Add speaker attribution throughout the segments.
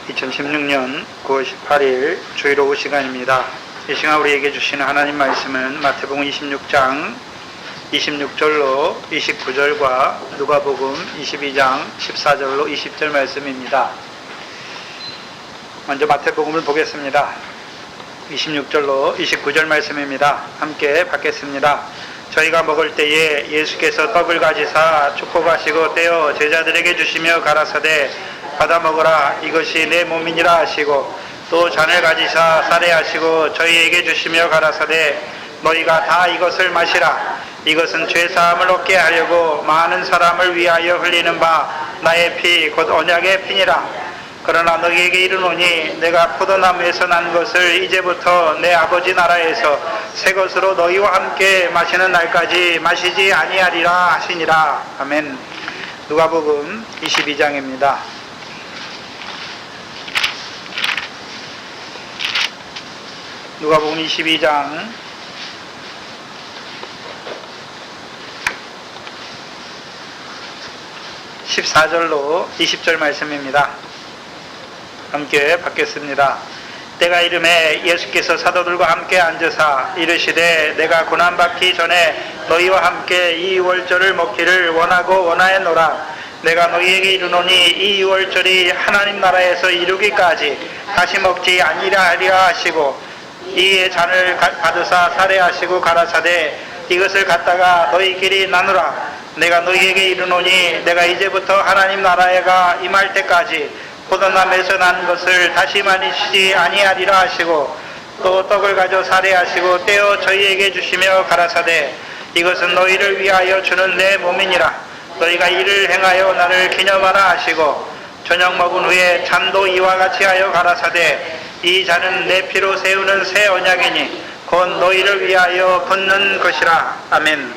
Speaker 1: 2016년 9월 18일 주일 오후 시간입니다. 이 시간 우리에게 주시는 하나님 말씀은 마태복음 26장 26절로 29절과 누가복음 22장 14절로 20절 말씀입니다. 먼저 마태복음을 보겠습니다. 26절로 29절 말씀입니다. 함께 받겠습니다. 저희가 먹을 때에 예수께서 떡을 가지사 축복하시고 떼어 제자들에게 주시며 가라사대 받아 먹으라, 이것이 내 몸이니라 하시고, 또 잔을 가지사 사례하시고 저희에게 주시며 가라사대 너희가 다 이것을 마시라, 이것은 죄사함을 얻게 하려고 많은 사람을 위하여 흘리는 바 나의 피 곧 언약의 피니라. 그러나 너희에게 이르노니 내가 포도나무에서 난 것을 이제부터 내 아버지 나라에서 새 것으로 너희와 함께 마시는 날까지 마시지 아니하리라 하시니라. 아멘. 누가복음 22장입니다. 누가복음 22장 14절로 20절 말씀입니다. 함께 받겠습니다. 때가 이름에 예수께서 사도들과 함께 앉으사 이르시되 내가 고난받기 전에 너희와 함께 이 유월절을 먹기를 원하고 원하였노라. 내가 너희에게 이르노니 이 유월절이 하나님 나라에서 이루기까지 다시 먹지 아니하리라 하시고, 이에 잔을 받으사 사례하시고 가라사대 이것을 갖다가 너희끼리 나누라. 내가 너희에게 이르노니 내가 이제부터 하나님 나라에가 임할 때까지 포도나무에서 난 것을 다시 마시지 아니하리라 하시고, 또 떡을 가져 사례하시고 떼어 저희에게 주시며 가라사대 이것은 너희를 위하여 주는 내 몸이니라. 너희가 이를 행하여 나를 기념하라 하시고, 저녁 먹은 후에 잔도 이와 같이 하여 가라사대 이 잔은 내 피로 세우는 새 언약이니 곧 너희를 위하여 붓는 것이라. 아멘.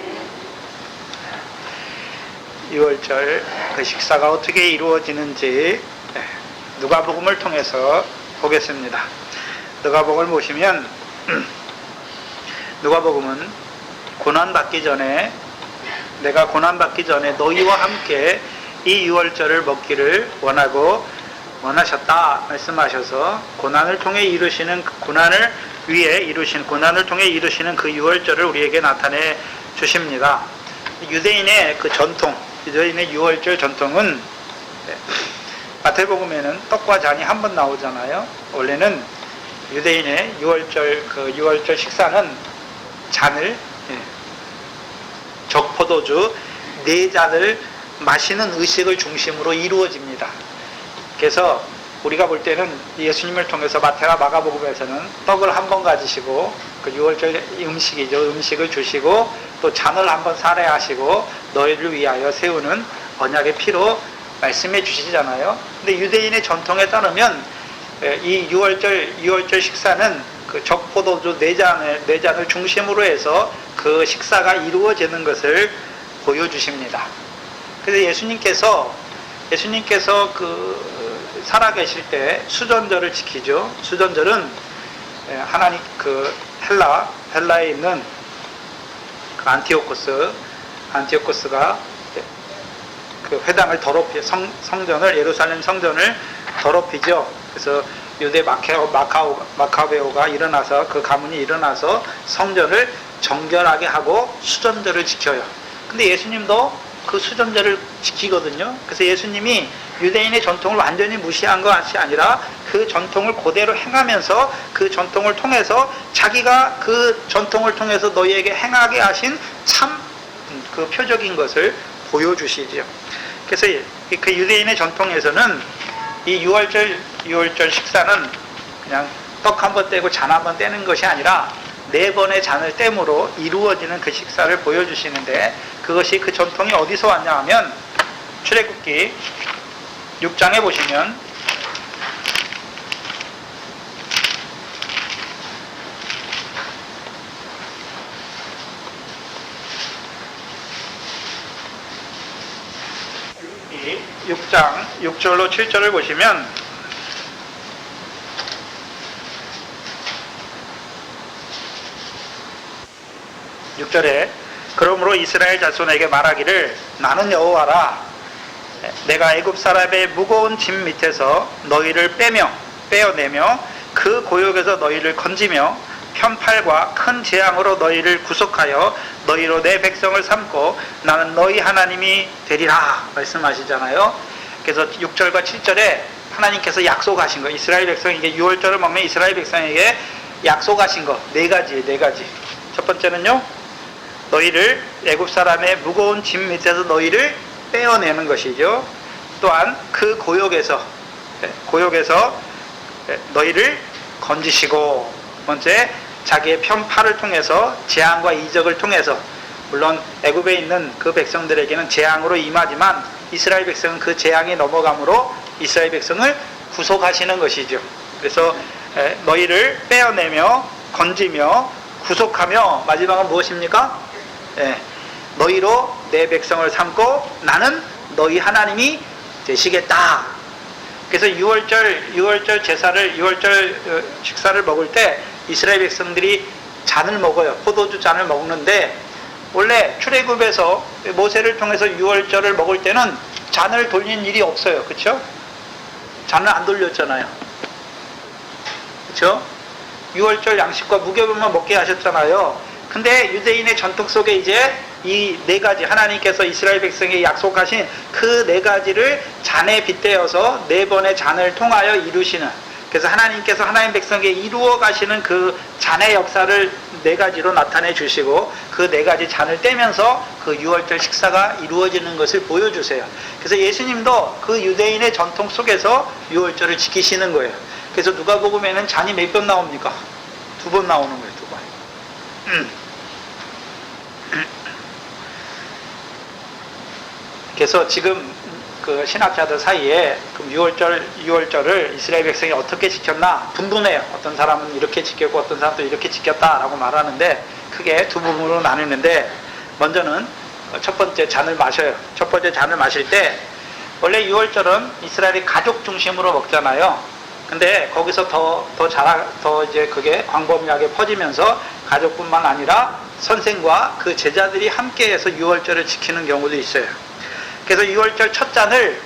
Speaker 1: 6월절 그 식사가 어떻게 이루어지는지 누가복음을 통해서 보겠습니다. 누가복음을 보시면 누가복음은 고난받기 전에, 내가 고난받기 전에 너희와 함께 이 유월절을 먹기를 원하셨다 말씀하셔서 고난을 통해 이루시는, 고난을 위해 이루신, 고난을 통해 이루시는 그 유월절을 우리에게 나타내 주십니다. 유대인의 그 전통, 유대인의 유월절 전통은 마태복음에는 떡과 잔이 한 번 나오잖아요. 원래는 유대인의 유월절 식사는 잔을, 적포도주 4잔을 마시는 의식을 중심으로 이루어집니다. 그래서 우리가 볼 때는 예수님을 통해서 마태나 마가복음에서는 떡을 한 번 가지시고 그 유월절 음식을 주시고 또 잔을 한 번 사례하시고 너희를 위하여 세우는 언약의 피로 말씀해 주시잖아요. 근데 유대인의 전통에 따르면 이 유월절 식사는 그 적포도주 4잔을 중심으로 해서 그 식사가 이루어지는 것을 보여주십니다. 그래서 예수님께서 그 살아계실 때 수전절을 지키죠. 수전절은 하나님 그 헬라에 있는 그 안티오코스가 그 회당을 성전을, 예루살렘 성전을 더럽히죠. 그래서 유대 마카베오가 일어나서, 그 가문이 일어나서 성전을 정결하게 하고 수전절을 지켜요. 근데 예수님도 그 수전절을 지키거든요. 그래서 예수님이 유대인의 전통을 완전히 무시한 것이 아니라 그 전통을 그대로 행하면서 그 전통을 통해서 자기가 그 전통을 통해서 너희에게 행하게 하신 참 그 표적인 것을 보여주시죠. 그래서 그 유대인의 전통에서는 이 유월절 식사는 그냥 떡 한 번 떼고 잔 한 번 떼는 것이 아니라 4번의 잔을 땜으로 이루어지는 그 식사를 보여주시는데, 그것이, 그 전통이 어디서 왔냐 하면 출애굽기 6장에 보시면 이 6장 6절로 7절을 보시면 6절에 그러므로 이스라엘 자손에게 말하기를 나는 여호와라. 내가 애굽 사람의 무거운 짐 밑에서 너희를 빼어내며 그 고역에서 너희를 건지며 편팔과 큰 재앙으로 너희를 구속하여 너희로 내 백성을 삼고 나는 너희 하나님이 되리라 말씀하시잖아요. 그래서 6절과 7절에 하나님께서 약속하신 거, 이스라엘 백성이 이게 6월절을 먹는 이스라엘 백성에게 약속하신 거 네 가지. 첫 번째는요, 너희를 애굽 사람의 무거운 짐 밑에서 너희를 빼어내는 것이죠. 또한 그 고역에서 너희를 건지시고, 두 번째 자기의 편팔을 통해서 재앙과 이적을 통해서, 물론 애굽에 있는 그 백성들에게는 재앙으로 임하지만 이스라엘 백성은 그 재앙이 넘어감으로 이스라엘 백성을 구속하시는 것이죠. 그래서 너희를 빼어내며 건지며 구속하며, 마지막은 무엇입니까? 너희로 내 백성을 삼고 나는 너희 하나님이 되시겠다. 그래서 6월절 제사를, 6월절 식사를 먹을 때 이스라엘 백성들이 잔을 먹어요. 포도주 잔을 먹는데, 원래 출애굽에서 모세를 통해서 6월절을 먹을 때는 잔을 돌린 일이 없어요. 그렇죠? 잔을 안 돌렸잖아요. 그렇죠? 6월절 양식과 무교병만 먹게 하셨잖아요. 근데 유대인의 전통 속에 이제 이 네 가지, 하나님께서 이스라엘 백성에게 약속하신 그 네 가지를 잔에 빗대어서 네 번의 잔을 통하여 이루시는, 그래서 하나님께서 하나님 백성에게 이루어 가시는 그 잔의 역사를 네 가지로 나타내 주시고, 그 네 가지 잔을 떼면서 그 6월절 식사가 이루어지는 것을 보여주세요. 그래서 예수님도 그 유대인의 전통 속에서 6월절을 지키시는 거예요. 그래서 누가복음에는 잔이 몇 번 나옵니까? 2번 나오는 거예요. 2번. 그래서 지금 그 신학자들 사이에 그 6월절을 이스라엘 백성이 어떻게 지켰나 분분해요. 어떤 사람은 이렇게 지켰고 어떤 사람도 이렇게 지켰다라고 말하는데, 크게 두 부분으로 나누는데, 먼저는 첫 번째 잔을 마셔요. 첫 번째 잔을 마실 때, 원래 6월절은 이스라엘이 가족 중심으로 먹잖아요. 근데 거기서 더 이제 그게 광범위하게 퍼지면서 가족뿐만 아니라 선생과 그 제자들이 함께해서 6월절을 지키는 경우도 있어요. 그래서 6월절 첫 잔을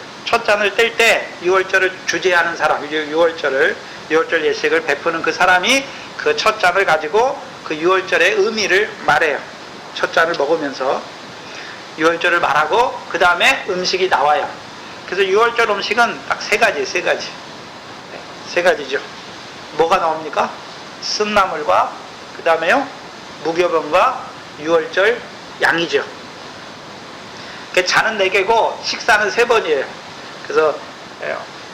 Speaker 1: 뗄 때 6월절을 주재하는 사람, 6월절 예식을 베푸는 그 사람이 그 첫 잔을 가지고 그 6월절의 의미를 말해요. 첫 잔을 먹으면서 6월절을 말하고 그 다음에 음식이 나와요. 그래서 6월절 음식은 딱 세 가지죠. 뭐가 나옵니까? 쓴나물과 그 다음에요 무교병과 6월절 양이죠. 잔은 4개고 식사는 3번이에요. 그래서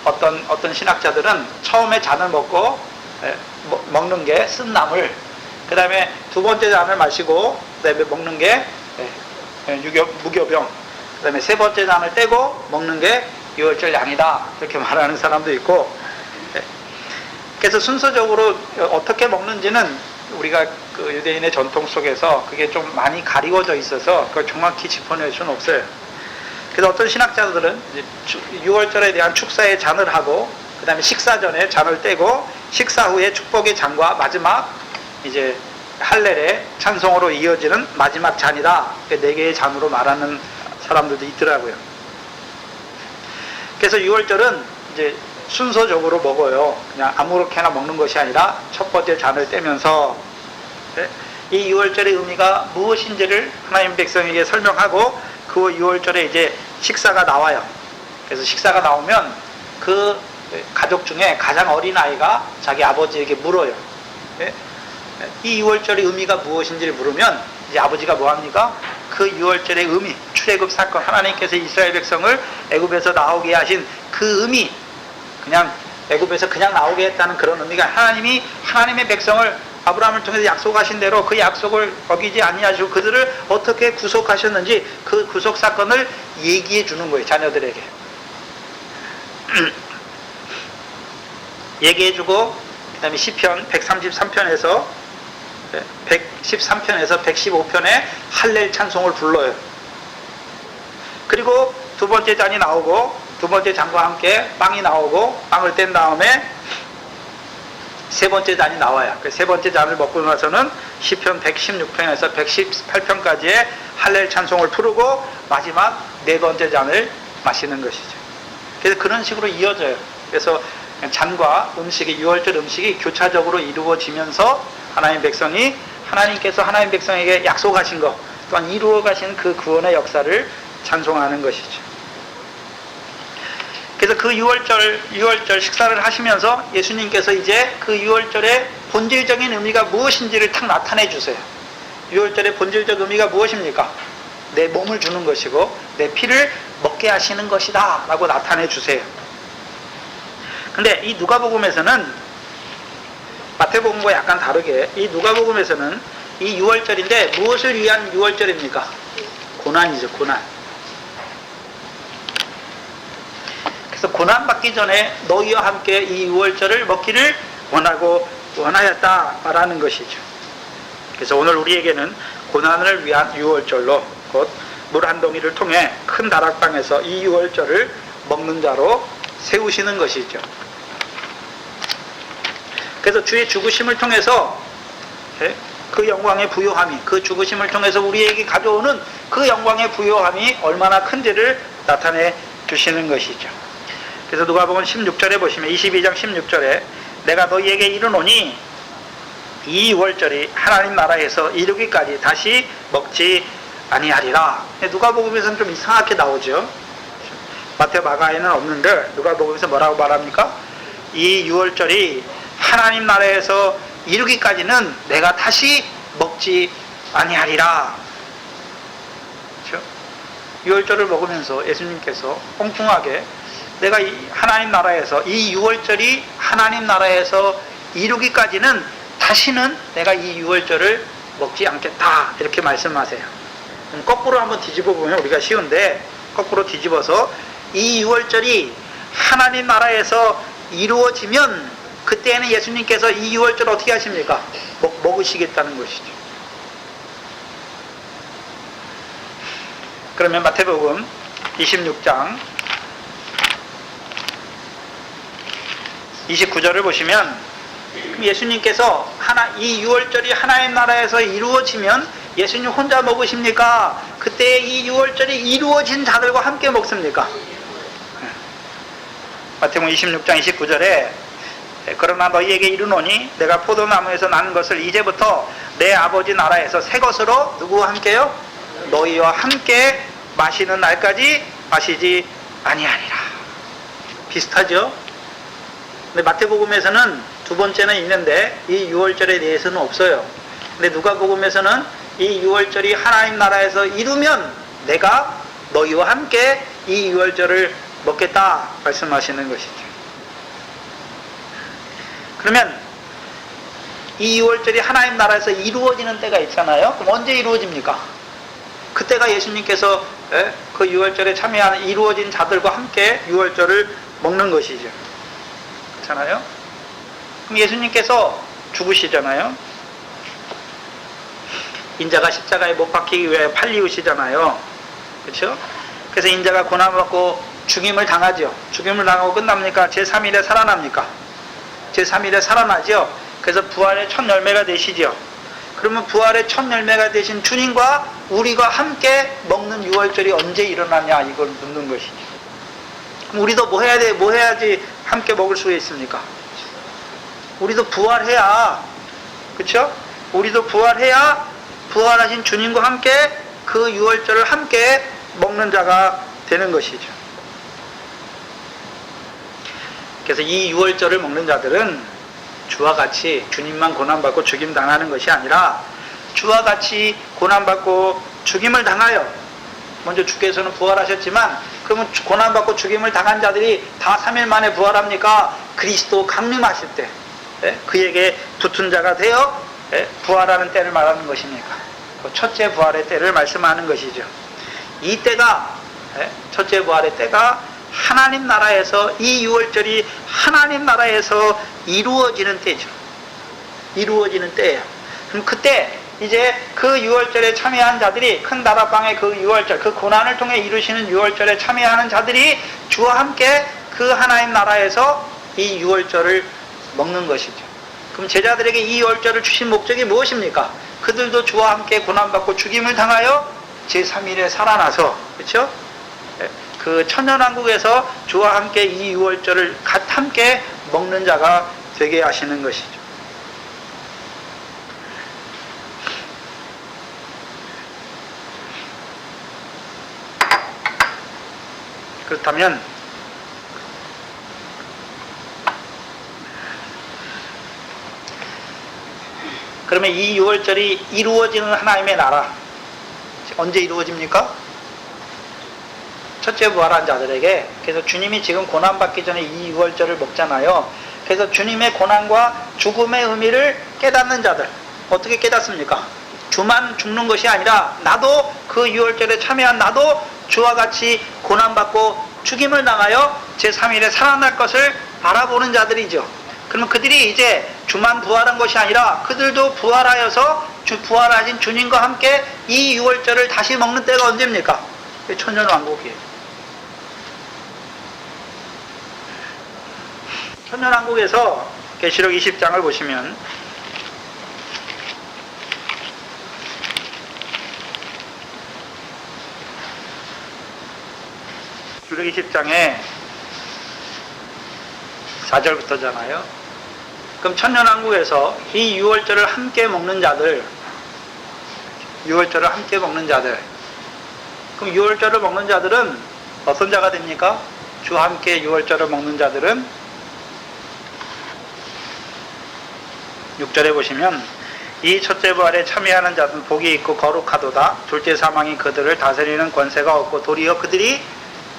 Speaker 1: 어떤 신학자들은 처음에 잔을 먹고 먹는 게 쓴나물, 그 다음에 두 번째 잔을 마시고 그 다음에 먹는 게 무교병, 그 다음에 세 번째 잔을 떼고 먹는 게 6월절 양이다, 그렇게 말하는 사람도 있고. 그래서 순서적으로 어떻게 먹는지는 우리가 그 유대인의 전통 속에서 그게 좀 많이 가리워져 있어서 그걸 정확히 짚어낼 수는 없어요. 그래서 어떤 신학자들은 6월절에 대한 축사의 잔을 하고, 그 다음에 식사 전에 잔을 떼고, 식사 후에 축복의 잔과 마지막 이제 할렐의 찬송으로 이어지는 마지막 잔이다, 4개의 잔으로 말하는 사람들도 있더라고요. 그래서 6월절은 이제 순서적으로 먹어요. 그냥 아무렇게나 먹는 것이 아니라 첫 번째 잔을 떼면서 이 6월절의 의미가 무엇인지를 하나님 백성에게 설명하고, 그 6월절에 이제 식사가 나와요. 그래서 식사가 나오면 그 가족 중에 가장 어린 아이가 자기 아버지에게 물어요. 이 6월절의 의미가 무엇인지를 물으면 이제 아버지가 뭐합니까? 그 6월절의 의미, 출애굽 사건, 하나님께서 이스라엘 백성을 애굽에서 나오게 하신 그 의미, 그냥 애굽에서 그냥 나오게 했다는 그런 의미가, 하나님이 하나님의 백성을 아브라함을 통해서 약속하신 대로 그 약속을 어기지 아니하시고 그들을 어떻게 구속하셨는지 그 구속 사건을 얘기해 주는 거예요, 자녀들에게. 얘기해 주고, 그 다음에 시편 113편에서 115편에 할렐 찬송을 불러요. 그리고 두 번째 잔이 나오고, 두 번째 잔과 함께 빵이 나오고, 빵을 뗀 다음에 세 번째 잔이 나와요. 그 세 번째 잔을 먹고 나서는 시편 116편에서 118편까지의 할렐 찬송을 부르고, 마지막 네 번째 잔을 마시는 것이죠. 그래서 그런 식으로 이어져요. 그래서 잔과 음식이, 유월절 음식이 교차적으로 이루어지면서 하나님께서 하나님 백성에게 약속하신 것 또한 이루어 가신 그 구원의 역사를 찬송하는 것이죠. 그래서 그 유월절 식사를 하시면서 예수님께서 이제 그 유월절의 본질적인 의미가 무엇인지를 탁 나타내 주세요. 유월절의 본질적 의미가 무엇입니까? 내 몸을 주는 것이고 내 피를 먹게 하시는 것이다 라고 나타내 주세요. 근데 이 누가복음에서는 마태복음과 약간 다르게 이 누가복음에서는 이 유월절인데 무엇을 위한 유월절입니까? 고난이죠. 고난. 그래서 고난받기 전에 너희와 함께 이 유월절을 먹기를 원하였다 말하는 것이죠. 그래서 오늘 우리에게는 고난을 위한 유월절로 곧 물 한 동이를 통해 큰 다락방에서 이 유월절을 먹는 자로 세우시는 것이죠. 그래서 주의 죽으심을 통해서 그 영광의 부요함이, 그 죽으심을 통해서 우리에게 가져오는 그 영광의 부요함이 얼마나 큰지를 나타내 주시는 것이죠. 그래서 누가복음 16절에 보시면 22장 16절에 내가 너희에게 이르노니 이 유월절이 하나님 나라에서 이르기까지 다시 먹지 아니하리라. 누가복음에서는 좀 이상하게 나오죠. 마태 마가에는 없는데 누가복음에서 뭐라고 말합니까? 이 유월절이 하나님 나라에서 이르기까지는 내가 다시 먹지 아니하리라. 그렇죠? 유월절을 먹으면서 예수님께서 뻥뻥하게 내가 이 하나님 나라에서 이 유월절이 하나님 나라에서 이루기까지는 다시는 내가 이 유월절을 먹지 않겠다 이렇게 말씀하세요. 그럼 거꾸로 한번 뒤집어 보면 우리가 쉬운데 거꾸로 뒤집어서 이 유월절이 하나님 나라에서 이루어지면 그때는 예수님께서 이 유월절 어떻게 하십니까? 먹으시겠다는 것이죠. 그러면 마태복음 26장 29절을 보시면 예수님께서 이 유월절이 하나님 나라에서 이루어지면 예수님 혼자 먹으십니까? 그때 이 유월절이 이루어진 자들과 함께 먹습니까? 마태복음 26장 29절에 그러나 너희에게 이르노니 내가 포도나무에서 난 것을 이제부터 내 아버지 나라에서 새 것으로 누구와 함께요? 너희와 함께 마시는 날까지 마시지 아니하리라. 비슷하죠? 근데 마태복음에서는 두 번째는 있는데 이 유월절에 대해서는 없어요. 근데 누가복음에서는 이 유월절이 하나님 나라에서 이루면 내가 너희와 함께 이 유월절을 먹겠다 말씀하시는 것이죠. 그러면 이 유월절이 하나님 나라에서 이루어지는 때가 있잖아요. 그럼 언제 이루어집니까? 그때가 예수님께서 그 유월절에 참여하는 이루어진 자들과 함께 유월절을 먹는 것이죠. 그렇잖아요. 그럼 예수님께서 죽으시잖아요. 인자가 십자가에 못 박히기 위해 팔리우시잖아요. 그렇죠? 그래서 인자가 고난받고 죽임을 당하죠. 죽임을 당하고 끝납니까? 제3일에 살아납니까? 제3일에 살아나죠. 그래서 부활의 첫 열매가 되시죠. 그러면 부활의 첫 열매가 되신 주님과 우리가 함께 먹는 유월절이 언제 일어나냐 이걸 묻는 것이죠. 그럼 우리도 뭐 해야 돼? 뭐 해야지 함께 먹을 수 있습니까? 우리도 부활해야, 그렇죠? 우리도 부활해야 부활하신 주님과 함께 그 유월절을 함께 먹는 자가 되는 것이죠. 그래서 이 유월절을 먹는 자들은 주와 같이 주님만 고난받고 죽임 당하는 것이 아니라 주와 같이 고난받고 죽임을 당하여, 먼저 주께서는 부활하셨지만 그러면 고난받고 죽임을 당한 자들이 다 3일 만에 부활합니까? 그리스도 강림하실 때 그에게 붙은 자가 되어 부활하는 때를 말하는 것이니까 그 첫째 부활의 때를 말씀하는 것이죠. 이 때가, 첫째 부활의 때가 하나님 나라에서, 이 유월절이 하나님 나라에서 이루어지는 때죠. 이루어지는 때예요. 그럼 그때 이제 그 유월절에 참여한 자들이, 큰 다락방의 그 유월절, 그 고난을 통해 이루시는 유월절에 참여하는 자들이 주와 함께 그 하나님 나라에서 이 유월절을 먹는 것이죠. 그럼 제자들에게 이 유월절을 주신 목적이 무엇입니까? 그들도 주와 함께 고난받고 죽임을 당하여 제3일에 살아나서, 그렇죠? 그 천년왕국에서 주와 함께 이 유월절을 함께 먹는 자가 되게 하시는 것이죠. 그렇다면 그러면 이 유월절이 이루어지는 하나님의 나라 언제 이루어집니까? 첫째 부활한 자들에게. 그래서 주님이 지금 고난받기 전에 이 유월절을 먹잖아요. 그래서 주님의 고난과 죽음의 의미를 깨닫는 자들 어떻게 깨닫습니까? 주만 죽는 것이 아니라 나도 그 유월절에 참여한 나도 주와 같이 고난받고 죽임을 당하여 제3일에 살아날 것을 알아보는 자들이죠. 그러면 그들이 이제 주만 부활한 것이 아니라 그들도 부활하여서 부활하신 주님과 함께 이 유월절을 다시 먹는 때가 언제입니까? 천년왕국이에요. 천년왕국에서 계시록 20장을 보시면 계시록 20장에 4절부터잖아요. 그럼 천년왕국에서 이 유월절을 함께 먹는 자들, 유월절을 함께 먹는 자들, 그럼 유월절을 먹는 자들은 어떤 자가 됩니까? 주와 함께 유월절을 먹는 자들은 6절에 보시면 이 첫째 부활에 참여하는 자들은 복이 있고 거룩하도다. 둘째 사망이 그들을 다스리는 권세가 없고 도리어 그들이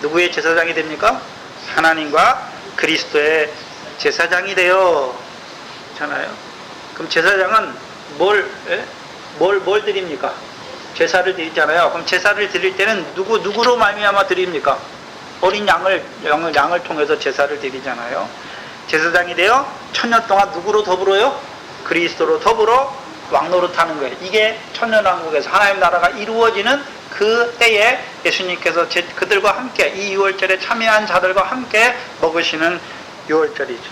Speaker 1: 누구의 제사장이 됩니까? 하나님과 그리스도의 제사장이 되어 잖아요. 그럼 제사장은 뭘 드립니까? 제사를 드리잖아요. 그럼 제사를 드릴 때는 누구로 말미암아 드립니까? 어린 양을 통해서 제사를 드리잖아요. 제사장이 되어 천년 동안 누구로 더불어요? 그리스도로 더불어 왕노릇하는 거예요. 이게 천년왕국에서 하나님 나라가 이루어지는 그 때에 예수님께서 그들과 함께 이 유월절에 참여한 자들과 함께 먹으시는 유월절이죠.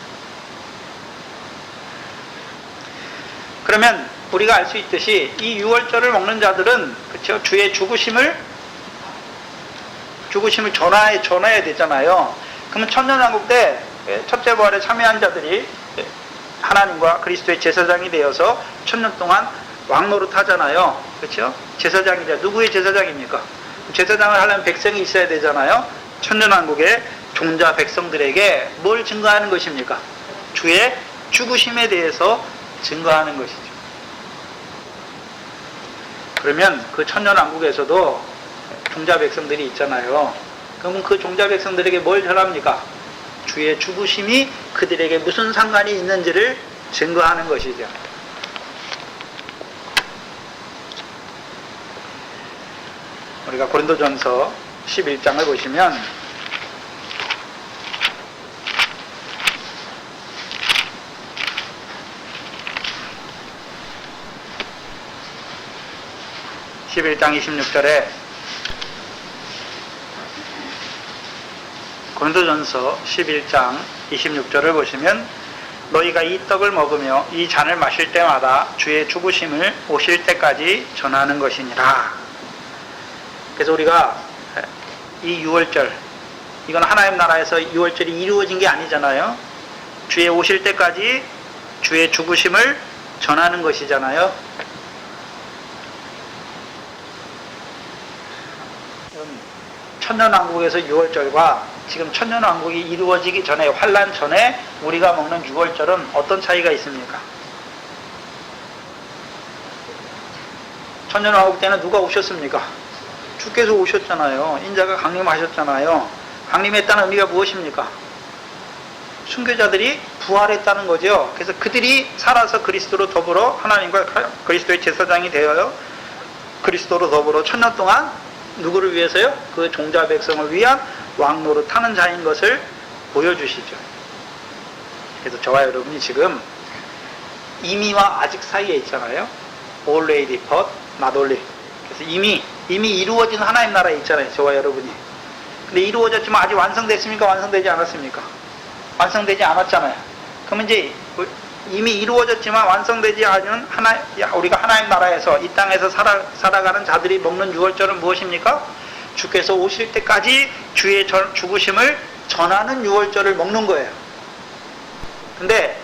Speaker 1: 그러면 우리가 알 수 있듯이 이 유월절을 먹는 자들은 그렇죠? 주의 죽으심을 전해야 되잖아요. 그러면 천년왕국 때 첫째 부활에 참여한 자들이 하나님과 그리스도의 제사장이 되어서 천년 동안 왕노릇 하잖아요. 그렇죠? 제사장이 돼. 누구의 제사장입니까? 제사장을 하려면 백성이 있어야 되잖아요. 천년왕국의 종자 백성들에게 뭘 증거하는 것입니까? 주의 죽으심에 대해서 증거하는 것이죠. 그러면 그 천년왕국에서도 종자 백성들이 있잖아요. 그러면 그 종자 백성들에게 뭘 전합니까? 주의 죽으심이 그들에게 무슨 상관이 있는지를 증거하는 것이죠. 우리가 고린도전서 11장을 보시면 (11장 26절에) 고린도전서 11장 26절을 보시면 너희가 이 떡을 먹으며 이 잔을 마실 때마다 주의 죽으심을 오실 때까지 전하는 것이니라. 그래서 우리가 이 유월절, 이건 하나님 나라에서 유월절이 이루어진 게 아니잖아요. 주의 오실 때까지 주의 죽으심을 전하는 것이잖아요. 천년왕국에서 유월절과 지금 천년왕국이 이루어지기 전에, 환란 전에 우리가 먹는 유월절은 어떤 차이가 있습니까? 천년왕국 때는 누가 오셨습니까? 주께서 오셨잖아요. 인자가 강림하셨잖아요. 강림했다는 의미가 무엇입니까? 순교자들이 부활했다는 거죠. 그래서 그들이 살아서 그리스도로 더불어 하나님과 그리스도의 제사장이 되어요. 그리스도로 더불어 천년 동안 누구를 위해서요? 그 종자 백성을 위한 왕노릇 하는 자인 것을 보여주시죠. 그래서 저와 여러분이 지금 이미와 아직 사이에 있잖아요. already but not only. 그래서 이미 이루어진 하나님 나라에 있잖아요. 저와 여러분이. 근데 이루어졌지만 아직 완성됐습니까? 완성되지 않았습니까? 완성되지 않았잖아요. 그러면 이제 이미 이루어졌지만 완성되지 않은 우리가 하나님 나라에서 이 땅에서 살아가는 자들이 먹는 유월절은 무엇입니까? 주께서 오실 때까지 주의 죽으심을 전하는 유월절을 먹는 거예요. 근데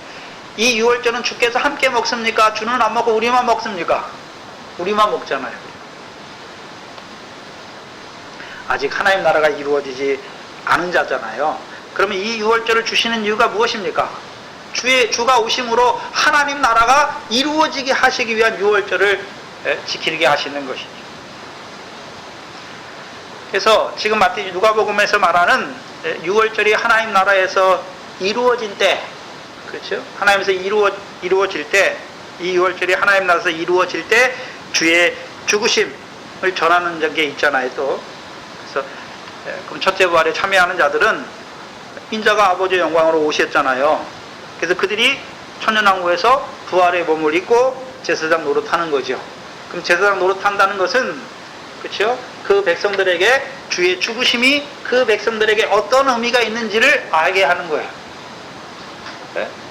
Speaker 1: 이 유월절은 주께서 함께 먹습니까? 주는 안 먹고 우리만 먹습니까? 우리만 먹잖아요. 아직 하나님 나라가 이루어지지 않은 자잖아요. 그러면 이 유월절을 주시는 이유가 무엇입니까? 주가 오심으로 하나님 나라가 이루어지게 하시기 위한 유월절을 지키게 하시는 것이죠. 그래서 지금 누가복음에서 말하는 유월절이 하나님 나라에서 이루어진 때, 그렇죠? 하나님에서 이루어질 때, 이 유월절이 하나님 나라에서 이루어질 때 주의 죽으심을 전하는 게 있잖아요. 또 그래서 그럼 첫째 부활에 참여하는 자들은 인자가 아버지의 영광으로 오셨잖아요. 그래서 그들이 천년왕국에서 부활의 몸을 입고 제사장 노릇하는 거죠. 그럼 제사장 노릇한다는 것은, 그렇죠? 그 백성들에게 주의 죽으심이 그 백성들에게 어떤 의미가 있는지를 알게 하는 거예요.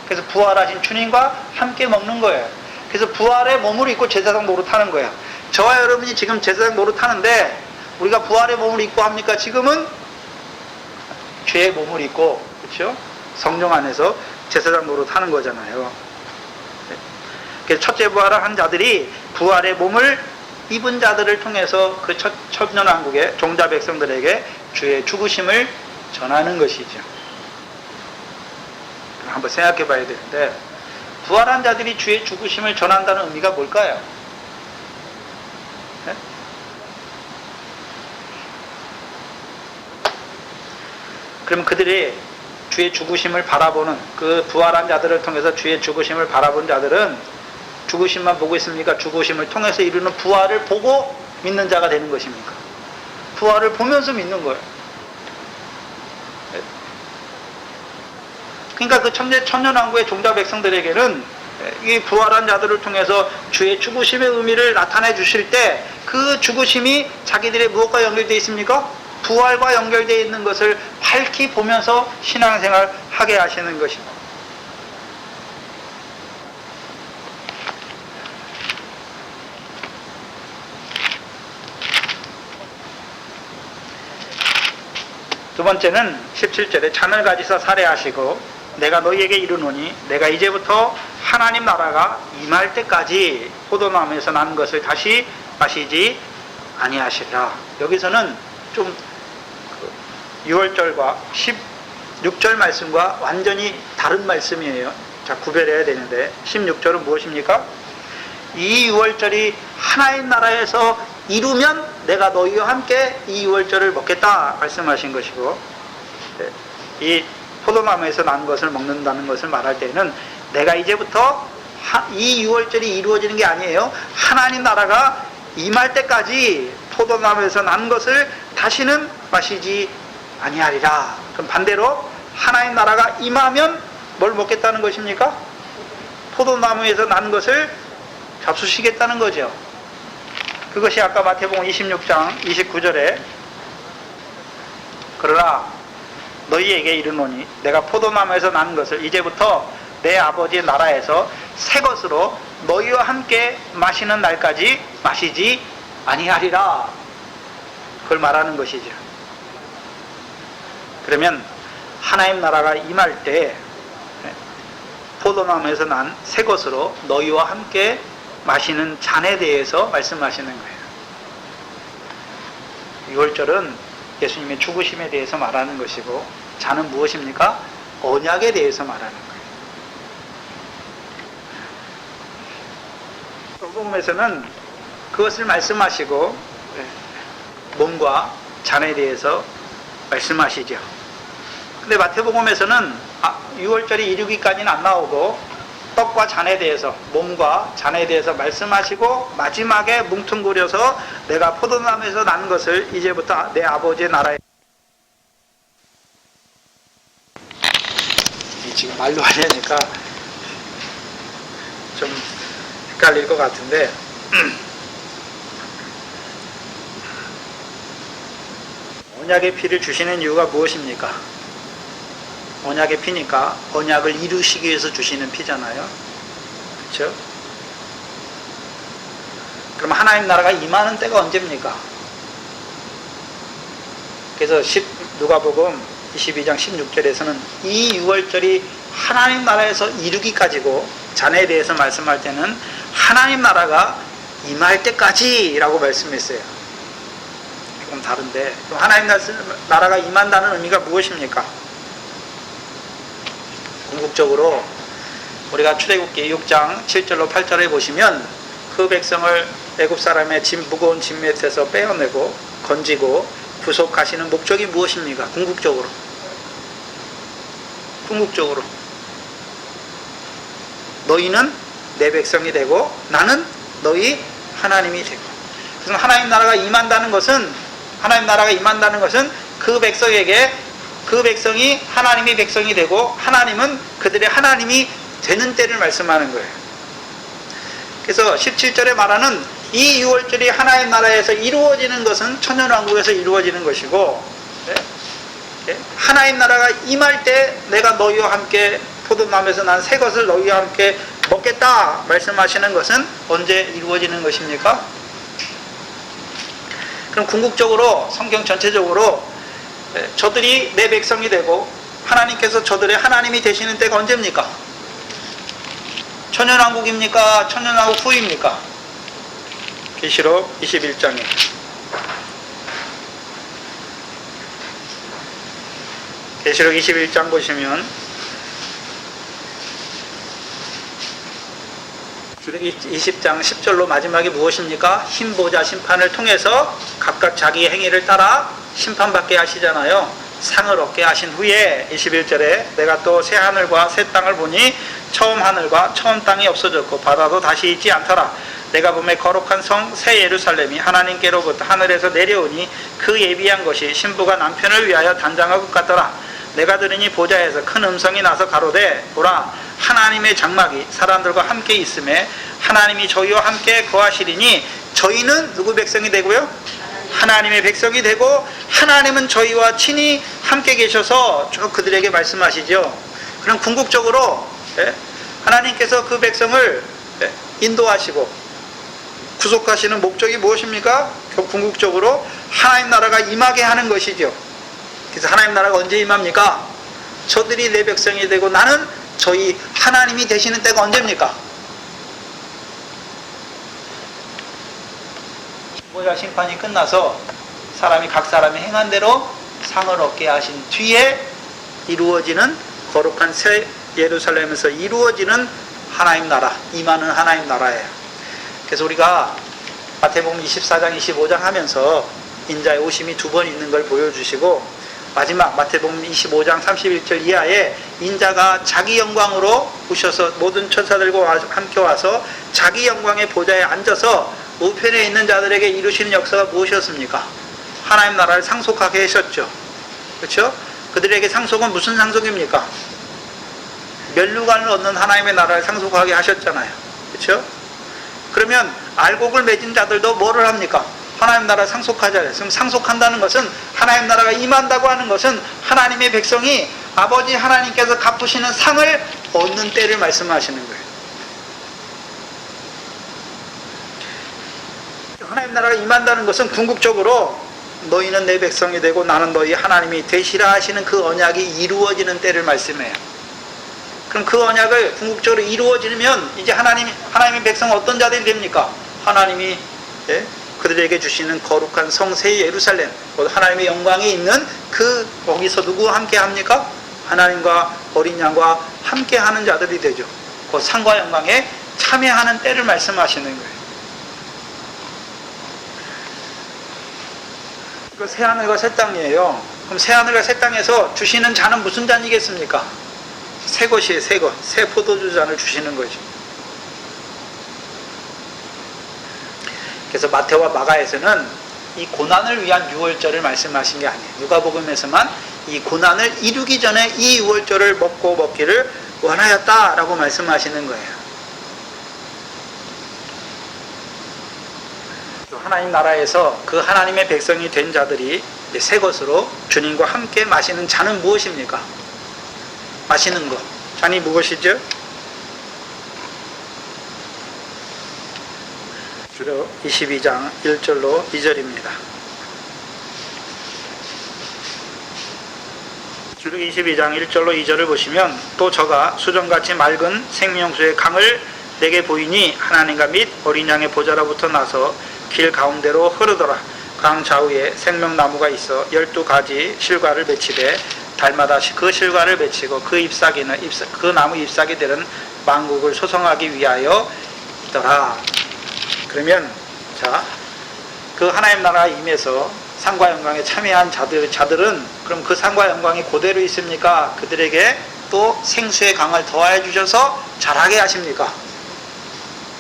Speaker 1: 그래서 부활하신 주님과 함께 먹는 거예요. 그래서 부활의 몸을 입고 제사장 노릇하는 거예요. 저와 여러분이 지금 제사장 노릇하는데 우리가 부활의 몸을 입고 합니까? 지금은 죄의 몸을 입고, 그렇죠? 성령 안에서 제사장 노릇하는 거잖아요. 그래서 첫째 부활을 한 자들이 부활의 몸을 입은 자들을 통해서 그 천년왕국의 종자 백성들에게 주의 죽으심을 전하는 것이죠. 한번 생각해 봐야 되는데, 부활한 자들이 주의 죽으심을 전한다는 의미가 뭘까요? 네? 그럼 그들이 주의 죽으심을 바라보는, 그 부활한 자들을 통해서 주의 죽으심을 바라본 자들은 죽으심만 보고 있습니까? 죽으심을 통해서 이루는 부활을 보고 믿는 자가 되는 것입니까? 부활을 보면서 믿는 거예요. 그러니까 그 천년왕국의 종자 백성들에게는 이 부활한 자들을 통해서 주의 죽으심의 의미를 나타내 주실 때 그 죽으심이 자기들의 무엇과 연결되어 있습니까? 부활과 연결되어 있는 것을 밝히 보면서 신앙생활 하게 하시는 것입니다. 두 번째는 17절에 잔을 가지사 살해하시고 내가 너희에게 이르노니 내가 이제부터 하나님 나라가 임할 때까지 포도나무에서 난 것을 다시 마시지 아니하시리라. 여기서는 좀 6월절과 16절 말씀과 완전히 다른 말씀이에요. 자, 구별해야 되는데 16절은 무엇입니까? 이 6월절이 하나님 나라에서 이루면 내가 너희와 함께 이 6월절을 먹겠다 말씀하신 것이고, 이 포도나무에서 난 것을 먹는다는 것을 말할 때는 내가 이제부터 이 6월절이 이루어지는 게 아니에요. 하나님 나라가 임할 때까지 포도나무에서 난 것을 다시는 마시지 아니하리라. 그럼 반대로 하나님 나라가 임하면 뭘 먹겠다는 것입니까? 포도나무에서 난 것을 잡수시겠다는 거죠. 그것이 아까 마태복음 26장 29절에 그러나 너희에게 이르노니 내가 포도나무에서 난 것을 이제부터 내 아버지의 나라에서 새 것으로 너희와 함께 마시는 날까지 마시지 아니하리라. 그걸 말하는 것이죠. 그러면 하나님 나라가 임할 때 포도나무에서 난 새 것으로 너희와 함께 마시는 잔에 대해서 말씀하시는 거예요. 6월절은 예수님의 죽으심에 대해서 말하는 것이고, 잔은 무엇입니까? 언약에 대해서 말하는 거예요. 복음에서는 그것을 말씀하시고 몸과 잔에 대해서 말씀하시죠. 근데 마태복음에서는 6월절이 이루기까지는 안 나오고 떡과 잔에 대해서, 몸과 잔에 대해서 말씀하시고 마지막에 뭉뚱그려서 내가 포도나무에서 난 것을 이제부터 내 아버지의 나라에, 지금 말로 하려니까 좀 헷갈릴 것 같은데 언약의 피를 주시는 이유가 무엇입니까? 언약의 피니까 언약을 이루시기 위해서 주시는 피잖아요. 그렇죠? 그럼 하나님 나라가 임하는 때가 언제입니까? 그래서 누가복음 22장 16절에서는 이 유월절이 하나님 나라에서 이루기까지고, 자네에 대해서 말씀할 때는 하나님 나라가 임할 때까지라고 말씀했어요. 조금 다른데, 그럼 하나님 나라가 임한다는 의미가 무엇입니까? 궁극적으로 우리가 출애굽기 6장 7절로 8절에 보시면 그 백성을 애굽 사람의 무거운 짐 밑에서 빼어내고 건지고 구속하시는 목적이 무엇입니까? 궁극적으로 너희는 내 백성이 되고 나는 너희 하나님이 되고. 그래서 하나님 나라가 임한다는 것은 그 백성에게, 그 백성이 하나님의 백성이 되고 하나님은 그들의 하나님이 되는 때를 말씀하는 거예요. 그래서 17절에 말하는 이 유월절이 하나님 나라에서 이루어지는 것은 천년왕국에서 이루어지는 것이고, 하나님 나라가 임할 때 내가 너희와 함께 포도나무에서 난 새 것을 너희와 함께 먹겠다 말씀하시는 것은 언제 이루어지는 것입니까? 그럼 궁극적으로 성경 전체적으로 저들이 내 백성이 되고 하나님께서 저들의 하나님이 되시는 때가 언제입니까? 천년왕국입니까? 천년왕국 후입니까? 계시록 21장에 계시록 21장 보시면 20장 10절로 마지막이 무엇입니까? 흰 보좌 심판을 통해서 각각 자기 행위를 따라 심판받게 하시잖아요. 상을 얻게 하신 후에 21절에 내가 또 새 하늘과 새 땅을 보니 처음 하늘과 처음 땅이 없어졌고 바다도 다시 있지 않더라. 내가 보매 거룩한 성 새 예루살렘이 하나님께로부터 하늘에서 내려오니 그 예비한 것이 신부가 남편을 위하여 단장한 것 같더라. 내가 들으니 보좌에서 큰 음성이 나서 가로되 보라 하나님의 장막이 사람들과 함께 있음에 하나님이 저희와 함께 거하시리니 저희는 누구 백성이 되고요? 하나님의 백성이 되고 하나님은 저희와 친히 함께 계셔서 쭉 그들에게 말씀하시죠. 그럼 궁극적으로 하나님께서 그 백성을 인도하시고 구속하시는 목적이 무엇입니까? 궁극적으로 하나님 나라가 임하게 하는 것이죠. 그래서 하나님 나라가 언제 임합니까? 저들이 내 백성이 되고 나는 저희 하나님이 되시는 때가 언제입니까? 보좌 심판이 끝나서 각 사람이 행한 대로 상을 얻게 하신 뒤에 이루어지는 거룩한 새 예루살렘에서 이루어지는 하나님 나라, 임하는 하나님 나라예요. 그래서 우리가 마태복음 24장 25장 하면서 인자의 오심이 두 번 있는 걸 보여주시고, 마지막 마태복음 25장 31절 이하에 인자가 자기 영광으로 오셔서 모든 천사들과 함께 와서 자기 영광의 보좌에 앉아서 우편에 있는 자들에게 이루시는 역사가 무엇이었습니까? 하나님 나라를 상속하게 하셨죠. 그렇죠? 그들에게 상속은 무슨 상속입니까? 면류관을 얻는 하나님의 나라를 상속하게 하셨잖아요. 그렇죠? 그러면 알곡을 맺은 자들도 뭐를 합니까? 하나님 나라 상속하잖아요. 그럼 상속한다는 것은 하나님 나라가 임한다고 하는 것은 하나님의 백성이 아버지 하나님께서 갚으시는 상을 얻는 때를 말씀하시는 거예요. 하나님 나라가 임한다는 것은 궁극적으로 너희는 내 백성이 되고 나는 너희 하나님이 되시라 하시는 그 언약이 이루어지는 때를 말씀해요. 그럼 그 언약을 궁극적으로 이루어지면 이제 하나님의 백성은 어떤 자들이 됩니까? 하나님이 그들에게 주시는 거룩한 성 새 예루살렘, 하나님의 영광이 있는 거기서 누구와 함께 합니까? 하나님과 어린 양과 함께 하는 자들이 되죠. 그 상과 영광에 참여하는 때를 말씀하시는 거예요. 이거 새 하늘과 새 땅이에요. 그럼 새 하늘과 새 땅에서 주시는 잔은 무슨 잔이겠습니까? 새 것이에요, 새 것. 새 포도주 잔을 주시는 거죠. 그래서 마태와 마가에서는 이 고난을 위한 유월절을 말씀하신 게 아니에요. 누가복음에서만 이 고난을 이루기 전에 이 유월절을 먹기를 원하였다라고 말씀하시는 거예요. 하나님 나라에서 그 하나님의 백성이 된 자들이 새 것으로 주님과 함께 마시는 잔은 무엇입니까? 마시는 것. 잔이 무엇이죠? 주로 22장 1절로 2절입니다. 출애굽기 22장 1절로 2절을 보시면 또 저가 수정같이 맑은 생명수의 강을 내게 보이니 하나님과 및 어린 양의 보좌로부터 나서 길 가운데로 흐르더라. 강 좌우에 생명나무가 있어 12가지 실과를 맺히되 달마다 그 실과를 맺히고 그 잎사귀는 그 나무 잎사귀들은 만국을 소성하기 위하여 있더라. 그러면 자, 그 하나님 나라 임해서 상과 영광에 참여한 자들은 그럼 그 상과 영광이 그대로 있습니까? 그들에게 또 생수의 강을 더하여 주셔서 자라게 하십니까?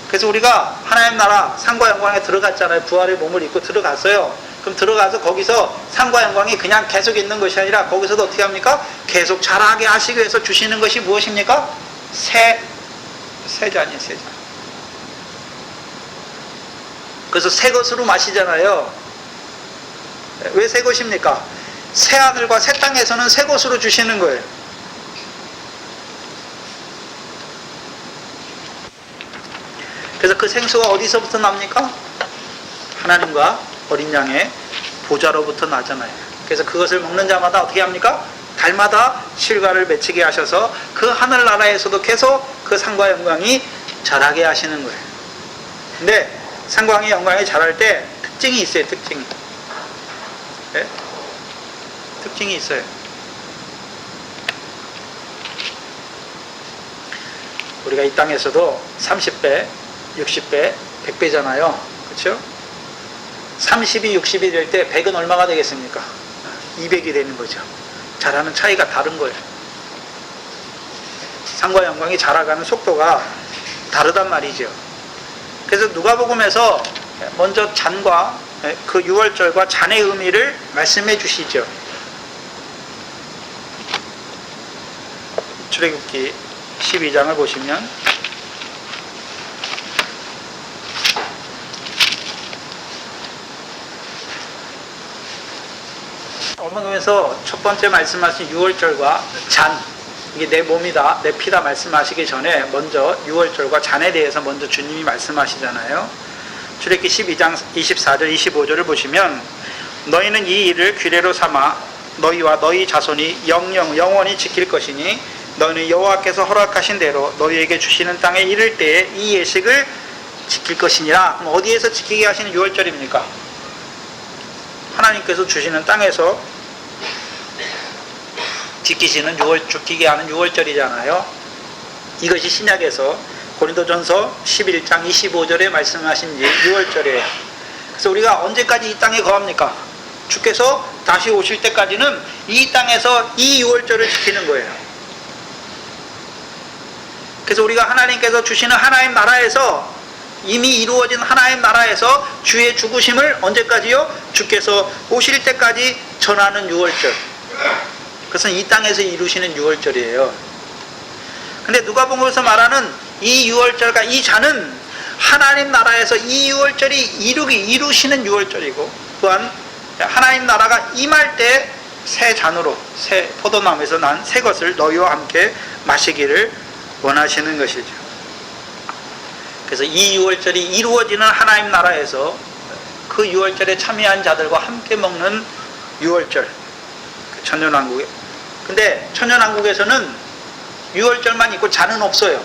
Speaker 1: 그래서 우리가 하나님 나라 상과 영광에 들어갔잖아요. 부활의 몸을 입고 들어갔어요. 그럼 들어가서 거기서 상과 영광이 그냥 계속 있는 것이 아니라 거기서도 어떻게 합니까? 계속 자라게 하시기 위해서 주시는 것이 무엇입니까? 새 잔이에요, 새 잔. 그래서 새 것으로 마시잖아요. 왜 새 것입니까? 새 하늘과 새 땅에서는 새 것으로 주시는 거예요. 그래서 그 생수가 어디서부터 납니까? 하나님과 어린 양의 보좌로부터 나잖아요. 그래서 그것을 먹는 자마다 어떻게 합니까? 달마다 실과를 맺히게 하셔서 그 하늘나라에서도 계속 그 상과 영광이 자라게 하시는 거예요. 근데 상과 영광이 자랄 때 특징이 있어요. 특징이. 네? 특징이 있어요. 우리가 이 땅에서도 30배, 60배, 100배잖아요. 그렇죠? 30이 60이 될 때 100은 얼마가 되겠습니까? 200이 되는 거죠. 자라는 차이가 다른 거예요. 상과 영광이 자라가는 속도가 다르단 말이죠. 그래서 누가복음에서 먼저 잔과 그 유월절과 잔의 의미를 말씀해 주시죠. 출애굽기 12장을 보시면 어머님에서 첫 번째 말씀하신 유월절과 잔, 이게 내 몸이다, 내 피다 말씀하시기 전에 먼저 유월절과 잔에 대해서 먼저 주님이 말씀하시잖아요. 출애굽기 12장 24절 25절을 보시면 너희는 이 일을 규례로 삼아 너희와 너희 자손이 영원히 지킬 것이니 너희는 여호와께서 허락하신 대로 너희에게 주시는 땅에 이를 때에 이 예식을 지킬 것이니라. 그럼 어디에서 지키게 하시는 유월절입니까? 하나님께서 주시는 땅에서 지키시는 지키게 하는 유월절이잖아요. 이것이 신약에서 고린도전서 11장 25절에 말씀하신 유월절이에요. 그래서 우리가 언제까지 이 땅에 거합니까? 주께서 다시 오실 때까지는 이 땅에서 이 유월절을 지키는 거예요. 그래서 우리가 하나님께서 주시는 하나님 나라에서 이미 이루어진 하나님 나라에서 주의 죽으심을 언제까지요? 주께서 오실 때까지 전하는 유월절. 그것은 이 땅에서 이루시는 유월절이에요. 근데 누가복음에서 말하는 이 유월절과 이 잔은 하나님 나라에서 이 유월절이 이루시는 유월절이고, 또한 하나님 나라가 임할 때 새 잔으로, 새 포도나무에서 난 새 것을 너희와 함께 마시기를 원하시는 것이죠. 그래서 이 유월절이 이루어지는 하나님 나라에서 그 유월절에 참여한 자들과 함께 먹는 유월절, 천년왕국에. 근데 천년왕국에서는 유월절만 있고 잔은 없어요.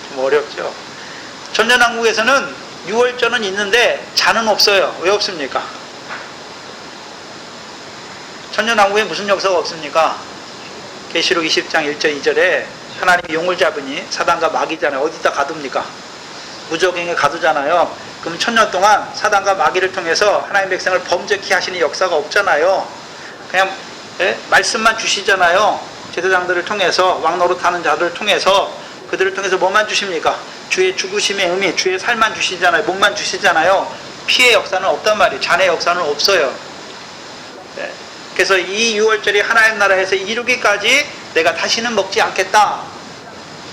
Speaker 1: 좀 어렵죠. 천년왕국에서는 유월절은 있는데 잔은 없어요. 왜 없습니까? 천년왕국에 무슨 역사가 없습니까? 계시록 20장 1절 2절에 하나님이 용을 잡으니 사단과 마귀잖아요. 어디다 가둡니까? 무적행에 가두잖아요. 그럼 천년 동안 사단과 마귀를 통해서 하나님 백성을 범죄케 하시는 역사가 없잖아요. 그냥 말씀만 주시잖아요. 제사장들을 통해서, 왕노릇하는 자들을 통해서, 그들을 통해서 뭐만 주십니까? 주의 죽으심의 의미, 주의 살만 주시잖아요. 몸만 주시잖아요. 피의 역사는 없단 말이에요. 잔의 역사는 없어요. 그래서 이 유월절이 하나님 나라에서 이루기까지 내가 다시는 먹지 않겠다.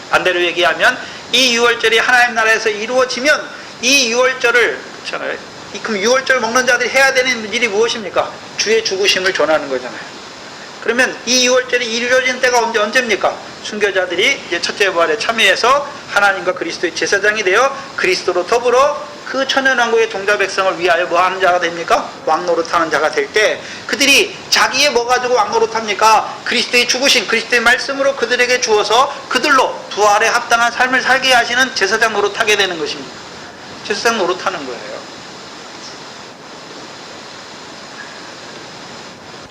Speaker 1: 반대로 얘기하면 이 유월절이 하나님 나라에서 이루어지면 이 유월절을, 그럼 유월절 먹는 자들이 해야 되는 일이 무엇입니까? 주의 죽으심을 전하는 거잖아요. 그러면 이 유월절이 이루어진 때가 언제입니까? 순교자들이 이제 첫째 부활에 참여해서 하나님과 그리스도의 제사장이 되어 그리스도로 더불어 그 천연왕국의 종자 백성을 위하여 뭐 하는 자가 됩니까? 왕노릇하는 자가 될 때 그들이 자기의 뭐 가지고 왕노릇합니까? 그리스도의 죽으신 그리스도의 말씀으로 그들에게 주어서 그들로 부활에 합당한 삶을 살게 하시는 제사장 노릇하게 되는 것입니다. 제사장 노릇하는 거예요.